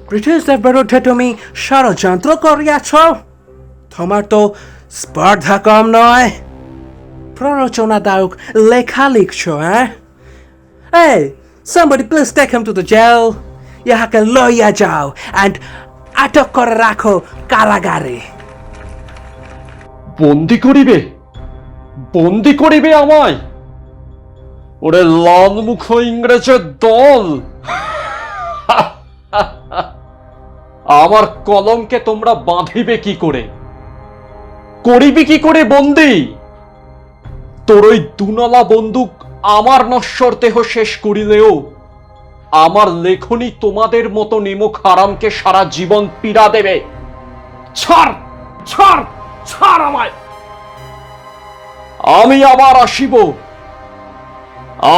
ব্রিটিশদের বিরুদ্ধে তুমি ষড়যন্ত্র করিয়াছ? তোমার তো স্পর্ধা কম নয়। প্ররোচনাদায়ক লেখা লিখছ, হ্যাঁ? Hey, somebody please take him to the jail. ইহাকে লইয়া যাও and আটক করে রাখো কারাগারে। বন্দি করিবে? বন্দি করিবে আমায়? ওরে লালমুখ ইংরেজের দল! আমার কলমকে তোমরা বাঁধিবে কি করে? করিবে কি করে বন্দি? তোর ওই দুনলা বন্দুক আমার নশ্বর দেহ শেষ করিলেও আমার লেখনী তোমাদের মতো নিমুখ হারামকে সারা জীবন পীড়া দেবে। ছাড়, ছাড়, ছাড় আমায়। আমি আবার আসিব।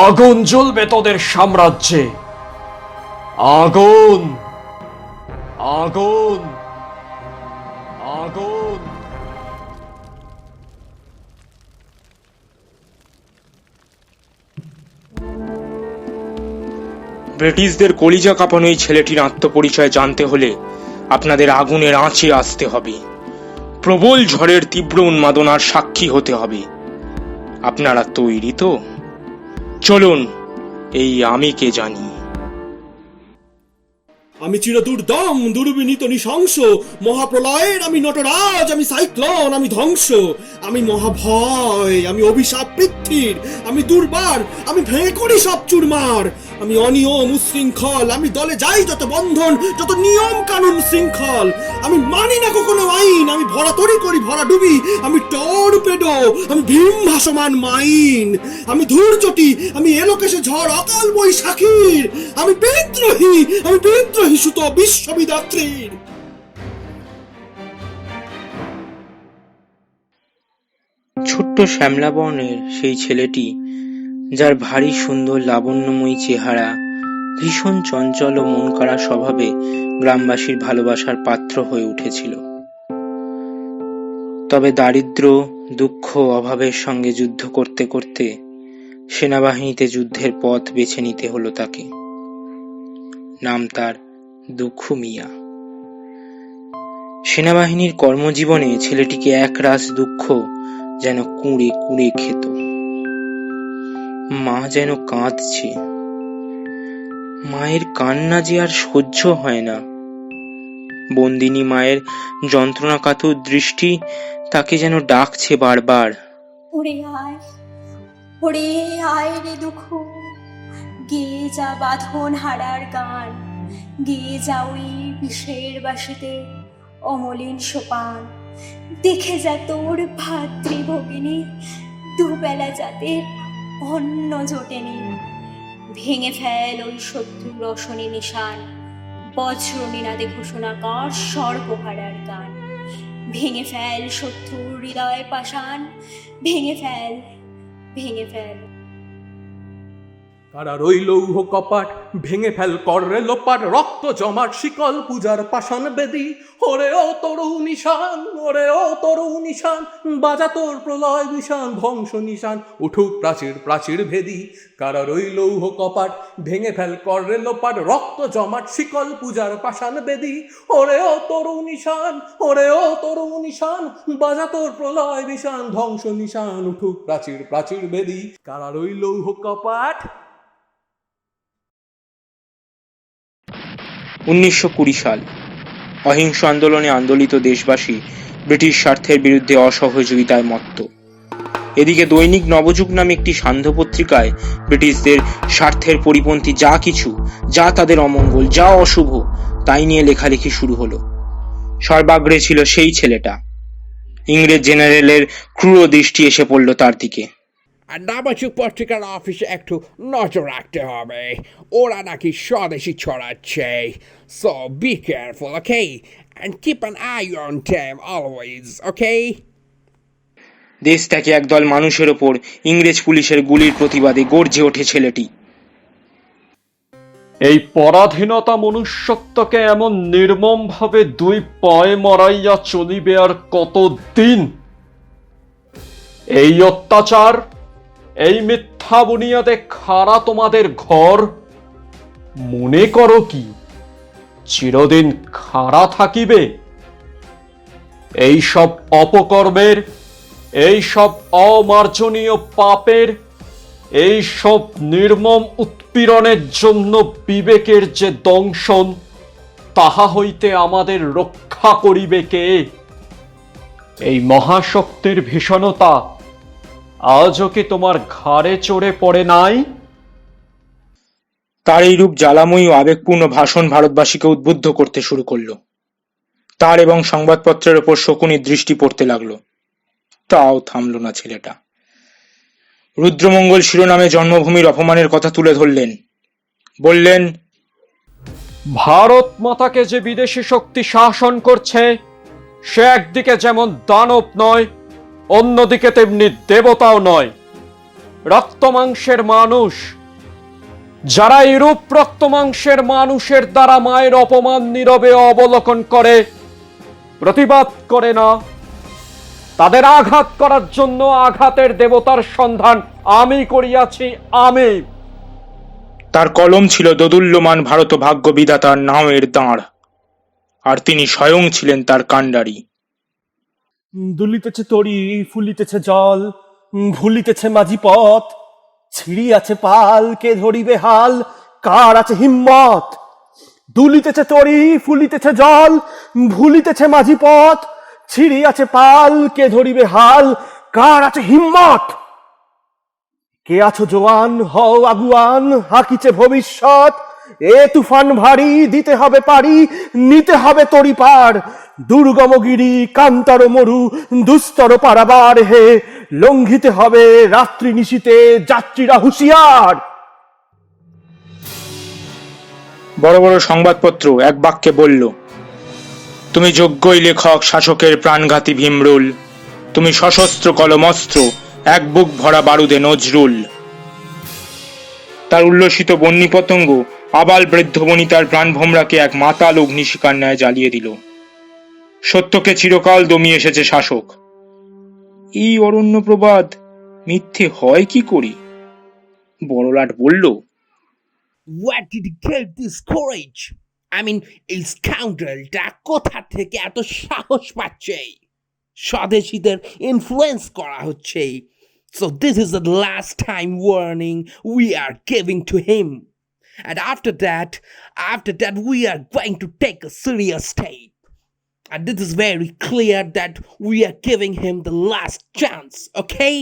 আগুন জ্বলবে তোদের সাম্রাজ্যে। আগুন, আগুন, আগুন। ব্রিটিশদের কলিজা কাঁপানো এই ছেলেটির আত্মপরিচয় জানতে হলে আপনাদের আগুনের আঁচে আসতে হবে, প্রবল ঝড়ের তীব্র উন্মাদনার সাক্ষী হতে হবে। আপনারা তৈরি তো? চলুন এই আমি কে জানি। আমি চিরদুর্দম, দুর্বিনীত, নৃশংস, মহাপ্রলয়ের আমি নটরাজ, আমি সাইক্লোন, আমি ধ্বংস, আমি মহাভয়, আমি অভিশাপ পৃথ্বীর, আমি দুর্বার, আমি ভেঙে করি সব চুরমার, আমি অনিয়ম উশৃঙ্খল, আমি দলে যাই যত বন্ধন, যত নিয়ম কানুন শৃঙ্খল, আমি মানি না কখনো আইন, আমি ভরা তরি করি ভরা ডুবি, আমি টর্পেডো, আমি ভীম ভাসমান মাইন, আমি ধূর্যটি, আমি এলোকেশে ঝড় অকাল বৈশাখীর, আমি বিদ্রোহী, আমি বিদ্রোহী সুত বিশ্ববিদাত্রীর। ছোট্ট শ্যামলা বর্ণের সেই ছেলেটি, যার ভারী সুন্দর লাবণ্যময়ী চেহারা, ভীষণ চঞ্চল ও মনকাড়া স্বভাবে গ্রামবাসীর ভালোবাসার পাত্র হয়ে উঠেছিল। তবে দারিদ্র, দুঃখ, অভাবের সঙ্গে যুদ্ধ করতে করতে সেনাবাহিনীতে যুদ্ধের পথ বেছে নিতে হলো তাকে। নাম তার দুঃখু মিয়া। সেনাবাহিনীর কর্মজীবনে ছেলেটিকে একরাশ দুঃখ যেন কুঁড়ে কুঁড়ে খেত। মা যেন কাঁদছে। মায়ের কান্না যে আর সহ্য হয় না। বন্দিনী মায়ের যন্ত্রণাকাতর দৃষ্টি তাকে যেন ডাকছে বারবার। ওরে আয়, ওরে আয় রে দুঃখু, গেয়ে যা বাঁধন হারার গান, গেয়ে যা ওই বিষের বাসিতে অমলিন সোপান, দেখে যা তোর ভাতৃভগিনী দুবেলা যাতে অন্ন জোটেনি, ভেঙে ফেল ওই শত্রু রসনী নিশান, বজ্র নিনাদে ঘোষণা কর সর্বহারার গান, ভেঙে ফেল শত্রুর হৃদয় পাষাণ, ভেঙে ফেল, ভেঙে ফেল। কারা রইল লৌহ কপাট, ভেঙে ফেল কররে লোপাট, রক্ত জমাট শিকল পূজার পাষাণ বেদি। ওরে ও তরু নিশান, ওরে ও তরু নিশান, বাজা তোর প্রলয় নিশান, ধ্বংস নিশান, উঠুক প্রাচীর প্রাচীর ভেদি। কারা রইল লৌহ কপাট, ভেঙে ফেল কররে লোপাট, রক্ত জমাট শিকল পূজার পাষাণ বেদি। ওরে ও তরু নিশান, ওরে ও তরু নিশান, বাজা তোর প্রলয় নিশান, ধ্বংস নিশান, উঠুক প্রাচীর প্রাচীর ভেদি। কারা রইল লৌহ কপাট। 1920 সাল। অহিংস আন্দোলনে আন্দোলিত দেশবাসী ব্রিটিশ স্বার্থের বিরুদ্ধে অসহযোগিতায় মত্ত। এদিকে দৈনিক নবযুগ নামে একটি সান্ধ্য পত্রিকায় ব্রিটিশদের স্বার্থের পরিপন্থী যা কিছু, যা তাদের অমঙ্গল, যা অশুভ, তাই নিয়ে লেখালেখি শুরু হলো। সর্বাগ্রে ছিল সেই ছেলেটা। ইংরেজ জেনারেলের ক্রূর দৃষ্টি এসে পড়ল তার দিকে। আর নবযুগ পত্রিকার অফিসে একটু নজর রাখতে হবে, ওরা নাকি স্বদেশি ছড়াচ্ছে। So be careful, okay? And keep an eye on them always, okay? দেশ থেকে একদল মানুষের ওপর ইংরেজ পুলিশের গুলির প্রতিবাদে গর্জে ওঠে ছেলেটি। এই পরাধীনতা মনুষ্যত্বকে এমন নির্মম ভাবে দুই পায়ে মরাইয়া চলিবে আর কতদিন? এই অত্যাচার, এই মিথ্যা বুনিয়াদে খাড়া তোমাদের ঘর। মনে করো কি চিরদিন খাড়া থাকিবে? এই সব অপকর্মের, এই সব অমার্জনীয় পাপের, এই সব নির্মম উৎপীড়নের জন্য বিবেকের যে দংশন, তাহা হইতে আমাদের রক্ষা করিবে কে? এই মহাশক্তির ভীষণতা আজও কি তোমার ঘাড়ে চড়ে পড়ে নাই? তার এই রূপ জ্বালাময়ী ও আবেগপূর্ণ ভাষণ ভারতবাসীকে উদ্বুদ্ধ করতে শুরু করলো। তার এবং সংবাদপত্রের ওপর শকুনির দৃষ্টি পড়তে লাগলো। তাও থামল না ছেলেটা। রুদ্রমঙ্গল শিরোনামে জন্মভূমির অপমানের কথা তুলে ধরলেন। বললেন, ভারত মাতাকে যে বিদেশি শক্তি শাসন করছে, সে একদিকে যেমন দানব নয়, অন্যদিকে তেমনি দেবতাও নয়, রক্তমাংসের মানুষ। যারা এরূপ রক্তমাংসের মানুষের দ্বারা মায়ের অপমান নীরবে অবলোকন করে, প্রতিবাদ করে না, তাদের আঘাত করার জন্য আঘাতের দেবতার সন্ধান আমি করিয়াছি, আমি। তার কলম ছিল দোদুল্যমান ভারত ভাগ্য বিধাতার নাওয়ের দাঁড়, আর তিনি স্বয়ং ছিলেন তার কাণ্ডারি। দুলিতেছে তরি, ফুলিতেছে জল, ভুলিতেছে মাঝি পথ, ছিড়িয়াছে পাল, কে ধরিবে হাল, কার আছে হিম্মত? দুলিতেছে তরি, ফুলিতেছে জল, ভুলিতেছে মাঝি পথ, ছিড়িয়াছে পাল, কে ধরিবে হাল, কার আছে হিম্মত? কে আছো জোয়ান, হও আগুয়ান, হাকিছে ভবিষ্যৎ, এ তুফান ভারী, দিতে হবে পারি, নিতে হবে তরি পার, দুর্গমগিরি, কান্তর মরু, দুস্তর পারাবার হে, লঙ্ঘিতে হবে রাত্রি নিশীতে, যাত্রীরা হুঁশিয়ার। বড় বড় সংবাদপত্র এক বাক্যে বলল, তুমি যোগ্যই লেখক, শাসকের প্রাণঘাতী ভীমরুল, তুমি সশস্ত্র কলমস্ত্র, এক বুক ভরা বারুদে নজরুল। তার উল্লসিত বন্যী পতঙ্গ আবাল বৃদ্ধ বনিতার প্রাণভোমরাকে এক মাতাল অগ্নিশিখার ন্যায় জ্বালিয়ে দিল। সত্যকে চিরকাল দমিয়ে এসেছে শাসক। এই অরণ্য প্রবাদ মিথ্যে হয় কি করি? বড়লাট বলল, Where did he get this courage? I mean, এই স্কাউন্ডারটা কোথা থেকে এত সাহস পাচ্ছে? স্বদেশীদের ইনফ্লুয়েন্স করা হচ্ছে। So this is the last time warning we are giving to him. And after that, we are going to take a serious step. And this is very clear that we are giving him the last chance, okay?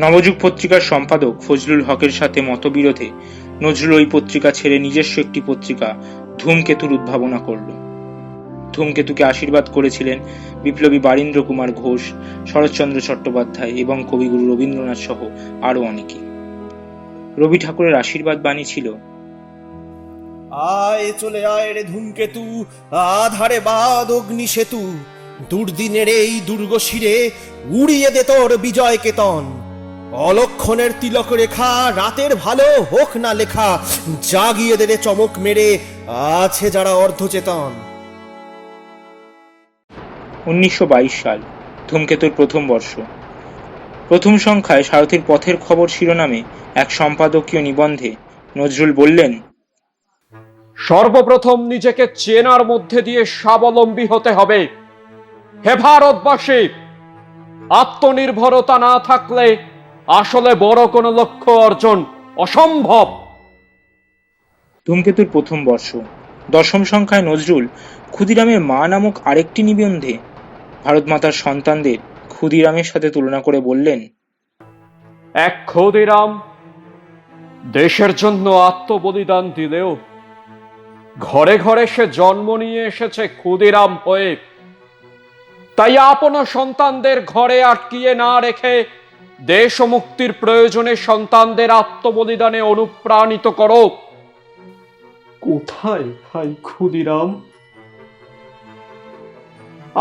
নবযুগ পত্রিকার সম্পাদক ফজলুল হকের সাথে মতবিরোধে নজরুল ওই পত্রিকা ছেড়ে নিজস্ব একটি পত্রিকা ধূমকেতুর উদ্ভাবনা করল। ধূমকেতুকে আশীর্বাদ করেছিলেন বিপ্লবী বারীন্দ্র কুমার ঘোষ, শরৎচন্দ্র চট্টোপাধ্যায় এবং কবিগুরু রবীন্দ্রনাথ সহ আরো অনেকে। রবি ঠাকুরের আশীর্বাদ বাণী ছিল, আয় চলে আয় রে ধূমকেতু, আধারে বাদ অগ্নি সেতু, দুর্দিনের এই দুর্গ শিরে উড়িয়ে দে তোর বিজয় কেতন। অলক্ষণের তিলক রেখা, রাতের ভালো হোক না লেখা, জাগিয়ে দে রে চমক মেরে, আছে যারা অর্ধচেতন। 1922 সাল, ধূমকেতুর প্রথম বর্ষ। প্রথম সংখ্যায় সারথীর পথের খবর শিরোনামে এক সম্পাদকীয় নিবন্ধে নজরুল বললেন, সর্বপ্রথম নিজেকে চেনার মধ্যে দিয়ে স্বাবলম্বী হতে হবে। হে ভারতবাসী, আত্মনির্ভরতা না থাকলে আসলে বড় কোনো লক্ষ্য অর্জন অসম্ভব। ধূমকেতুর প্রথম বর্ষ। দশম সংখ্যায় নজরুল ক্ষুদিরামের মা নামক আরেকটি নিবন্ধে ভারতমাতার সন্তানদের ক্ষুদিরামের সাথে তুলনা করে বললেন, এক ক্ষুদিরাম দেশের জন্য আত্মবলিদান দিলেও ঘরে ঘরে সে জন্ম নিয়ে এসেছে ক্ষুদিরাম হয়ে। তাই আপন সন্তানদের ঘরে আটকিয়ে না রেখে দেশ ও মুক্তির প্রয়োজনে সন্তানদের আত্মবলিদানে অনুপ্রাণিত করো। কোথায় ভাই ক্ষুদিরাম?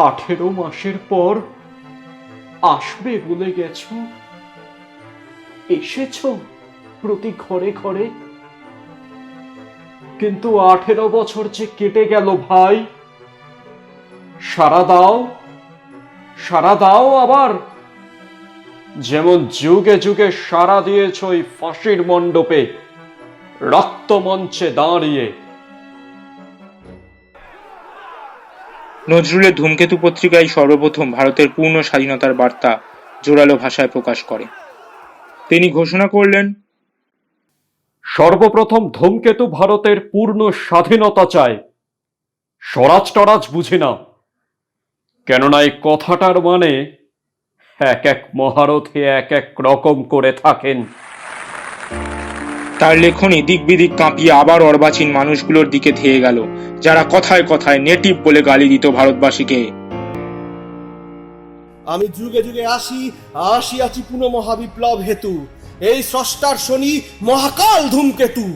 18 মাসের পর আসবে বলে গেছ, এসেছ প্রতি ঘরে ঘরে, কিন্তু 18 বছর যে কেটে গেল ভাই। সারা দাও, সারা দাও আবার। যেমন যুগে যুগে সাড়া দিয়েছ ওই ফাঁসির মণ্ডপে, রক্তমঞ্চে দাঁড়িয়ে। নজরুলের ধূমকেতু পত্রিকায় সর্বপ্রথম ভারতের পূর্ণ স্বাধীনতার বার্তা জোরালো ভাষায় প্রকাশ করে। তিনি ঘোষণা করলেন, সর্বপ্রথম ধূমকেতু ভারতের পূর্ণ স্বাধীনতা চায়, স্বরাজ টরাজ বুঝি না। কেননা এই কথাটার মানে এক এক মহারথী এক এক রকম করে থাকেন। তার লেখনী দিক বিদিক কাঁপিয়ে আবার অর্বাচীন মানুষগুলোর দিকে ধেয়ে গেল, যারা কথায় কথায় নেটিভ বলে গালি দিত ভারতবাসীকে। আমি যুগে যুগে আসিয়াছি পুনঃ মহাবিপ্লব হেতু, এই স্রষ্টার শনি মহাকাল ধূমকেতু।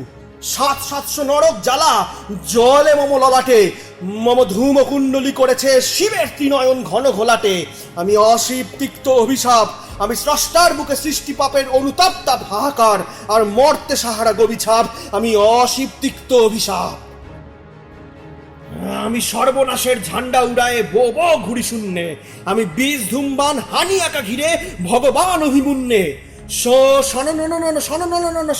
৭৭০০ নরক জ্বালা জলে মম ললাটে, মম ধূমকুণ্ডলী করেছে শিবের ত্রিনয়ন ঘন ঘোলাটে। আমি অশিব তিক্ত অভিশাপ, আমি স্রষ্টার বুকে সৃষ্টি পাপের অনুতাপ্তা হাহাকার, আর মর্তে সাহারা গবিছাপ, আমি অশিব তিক্ত অভিশাপ। আমি সর্বনাশের ঝান্ডা উড়ায়ে বো বো ঘুরি শূন্যে, আমি বীজ ধূমবান হানি আঁকা ঘিরে ভগবান অভিমুন্যে।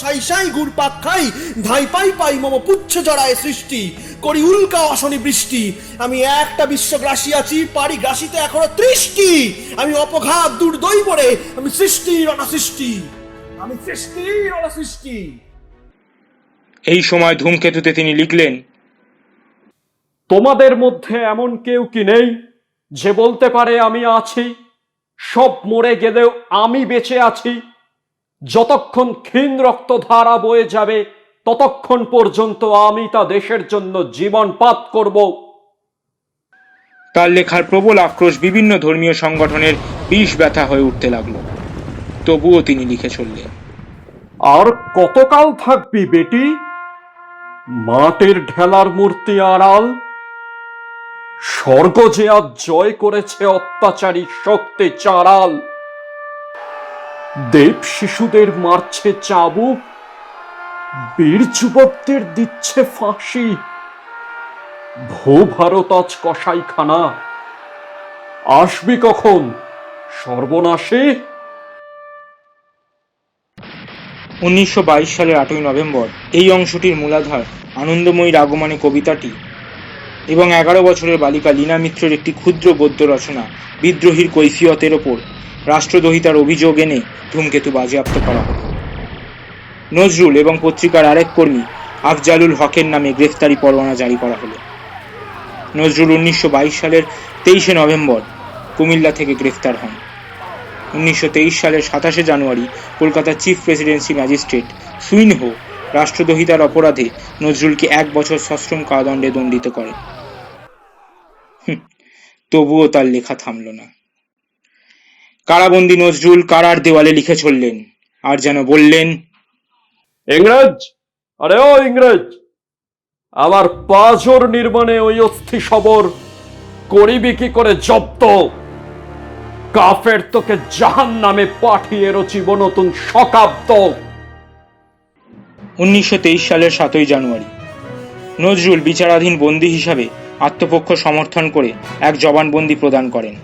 সাই সাই গুড় পাক খাই, ধাই পাই পাই মম পুচ্ছ জড়ায় সৃষ্টি, করি উল্কা অশনি বৃষ্টি। আমি একটা বিশ্বগ্রাসী আছি, পারি গ্রাসিতে এখনো ৩০টি। আমি অপঘাত দুর্দৈ বরে, আমি সৃষ্টির অনাসৃষ্টি, আমি সৃষ্টির অনাসৃষ্টি। এই সময় ধূমকেতুতে তিনি লিখলেন, তোমাদের মধ্যে এমন কেউ কি নেই যে বলতে পারে আমি আছি? সব মরে গেলেও আমি বেঁচে আছি। যতক্ষণ ক্ষীণ রক্তধারা বয়ে যাবে ততক্ষণ পর্যন্ত আমি তা দেশের জন্য জীবনপাত করব। তার লেখার প্রবল আক্রোশ বিভিন্ন ধর্মীয় সংগঠনের বিষ ব্যথা হয়ে উঠতে লাগলো। তবুও তিনি লিখে চললেন, আর কতকাল থাকবি বেটি, মাটির ঢেলার মূর্তি আড়াল? স্বর্গ যে আজ জয় করেছে অত্যাচারী শক্তি চাড়াল। দেব শিশুদের মারছে চাবুক, বীর যুবকদের দিচ্ছে ফাঁসি। ভারত আজ কসাইখানা, আসবি কখন সর্বনাশী? 1922 সালের 8ই নভেম্বর এই অংশটির মূলাধার আনন্দময়ীর আগমনে কবিতাটি এবং 11 বছরের বালিকা লীনা মিত্রের একটি ক্ষুদ্র গদ্য রচনা বিদ্রোহীর কৈফিয়তের ওপর রাষ্ট্রদ্রোহিতার অভিযোগ এনে ধূমকেতু বাজেয়াপ্ত করা হলো। নজরুল এবং পত্রিকার আরেক কর্মী আফজালুল হকের নামে গ্রেফতারি পরোয়ানা জারি করা হলো। নজরুল 1922 সালের 23শে নভেম্বর কুমিল্লা থেকে গ্রেফতার হন। 1923 সালের 27শে জানুয়ারি কলকাতার চিফ প্রেসিডেন্সি ম্যাজিস্ট্রেট সুইনহো রাষ্ট্রদ্রোহিতার অপরাধে নজরুলকে 1 বছর সশ্রম কারাদণ্ডে দণ্ডিত করেন। তবুও তার লেখা থামল না। কারাবন্দী নজরুল কারার দেওয়ালে লিখে চললেন, আর যেন বললেন, ইংরেজ, আরে ও ইংরেজ, আমার পাঁজর নির্মাণে ওই অস্থি সবর করিবি কি করে জব্দ? কাফের তোকে জাহান্নামে পাঠিয়ে রচিব নতুন শকাব্দ। 1923 সালের 7ই জানুয়ারি নজরুল বিচারাধীন বন্দী হিসাবে আত্মপক্ষ সমর্থন করে এক জবানবন্দি প্রদান করেন।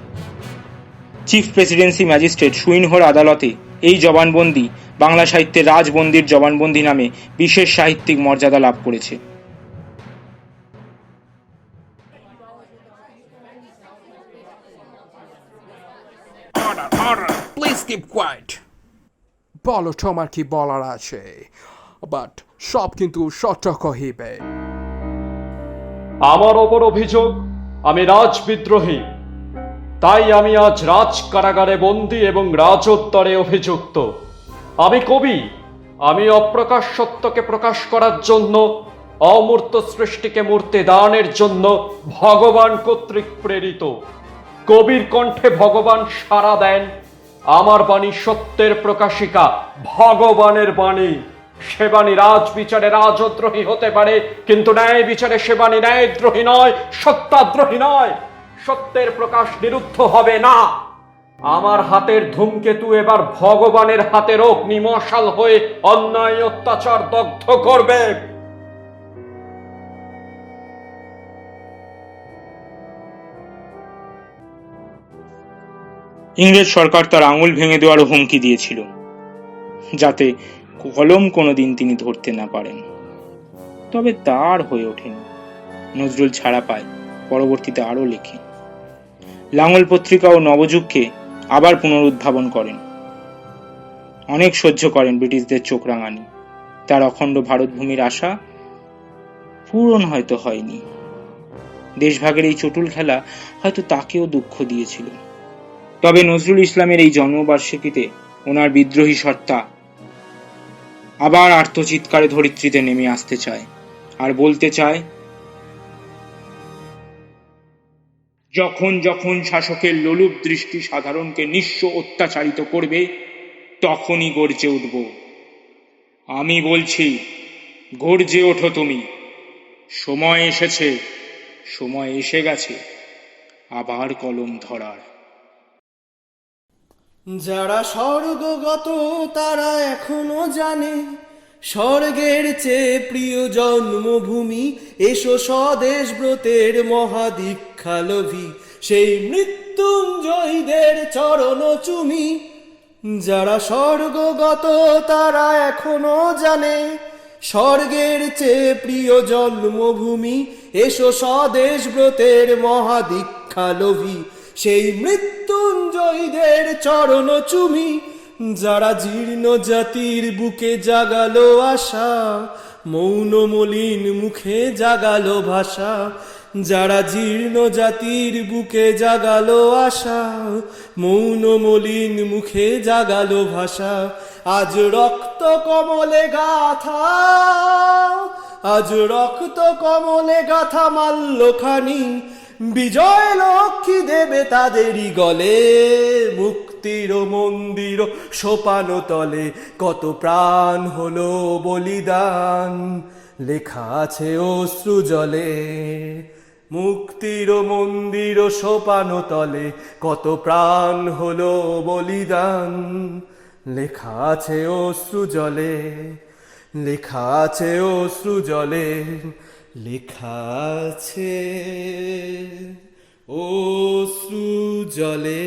চিফ প্রেসিডেন্সি ম্যাজিস্ট্রেট সুইনহোর আদালতে এই জবানবন্দি বাংলা সাহিত্যে রাজবন্দির জবানবন্দি নামে বিশেষ সাহিত্যিক মর্যাদা লাভ করেছে। Please keep quiet. বলো তোমার কি বলার আছে, বাট সব কিন্তু সত্য কহিবে। আমার ওপর অভিযোগ আমি রাজবিদ্রোহী, তাই আমি আজ রাজ কারাগারে বন্দী এবং রাজোত্তরে অভিযুক্ত। আমি কবি, আমি অপ্রকাশ সত্যকে প্রকাশ করার জন্য, অমূর্ত সৃষ্টিকে মূর্তি দানের জন্য ভগবান কর্তৃক প্রেরিত। কবির কণ্ঠে ভগবান সাড়া দেন। আমার বাণী সত্যের প্রকাশিকা, ভগবানের বাণী। সে বাণী রাজবিচারে রাজদ্রোহী হতে পারে, কিন্তু ন্যায় বিচারে সে বাণী ন্যায়দ্রোহী নয়, সত্যাদ্রোহী নয়। সত্যের প্রকাশ নিরুদ্ধ হবে না। আমার হাতের ধূমকেতু এবার ভগবানের হাতের অগ্নিমশাল হয়ে অন্যায় অত্যাচার দগ্ধ করবে। ইংরেজ সরকার তার আঙুল ভেঙে দেওয়ারও হুমকি দিয়েছিল, যাতে কলম কোনোদিন তিনি ধরতে না পারেন। তবে তার হয়ে ওঠেনি। নজরুল ছাড়া পায়, পরবর্তীতে আরও লেখে। লাঙল পত্রিকা ও নবযুগকে আবার পুনরুদ্ভাবন করেন। অনেক সহ্য করেন ব্রিটিশদের চোখ রাঙানি। তার অখণ্ড ভারতভূমির আশা পূরণ হয়তো হয়নি। দেশভাগের এই চটুল খেলা হয়তো তাকেও দুঃখ দিয়েছিল। তবে নজরুল ইসলামের এই জন্মবার্ষিকীতে ওনার বিদ্রোহী সত্তা আবার আর্তচিৎকারে ধরিত্রীতে নেমে আসতে চায় আর বলতে চায়, যখন যখন শাসকের লোলুপ দৃষ্টি সাধারণকে নিঃস্ব অত্যাচারিত করবে, তখনই গর্জে উঠব। আমি বলছি, গর্জে ওঠো তুমি। সময় এসেছে, সময় এসে গেছে আবার কলম ধরার। যারা স্বর্গগত তারা এখনো জানে স্বর্গের চেয়ে প্রিয় জন্মভূমি। এসো স্বদেশ ব্রতের মহাদীক্ষালভী, সেই মৃত্যুঞ্জয়ীদের চরণ চুমি। যারা স্বর্গগত তারা এখনো জানে স্বর্গের চেয়ে প্রিয় জন্মভূমি। এসো স্বদেশ ব্রতের মহাদীক্ষালভী, সেই মৃত্যুঞ্জয়ীদের চরণ চুমি। যারা জীর্ণ জাতির বুকে জাগালো আশা, মৌন মলিন মুখে জাগালো ভাষা। যারা জীর্ণ জাতির বুকে জাগালো আশা, মৌন মলিন মুখে জাগালো ভাষা। আজ রক্ত কমলে গাথা, আজ রক্ত কমলে গাথা মাল্যখানি। বিজয় লক্ষ্মী দেবে তাদেরই গলে, মুক্তির মন্দির সোপান তলে কত প্রাণ হলো বলিদান। লেখা আছে অশ্রু জলে, মুক্তির মন্দির সোপান তলে কত প্রাণ হলো বলিদান। লেখা আছে অশ্রু জলে, লেখা আছে অশ্রু জলে, লেখা আছে অশ্রু জলে।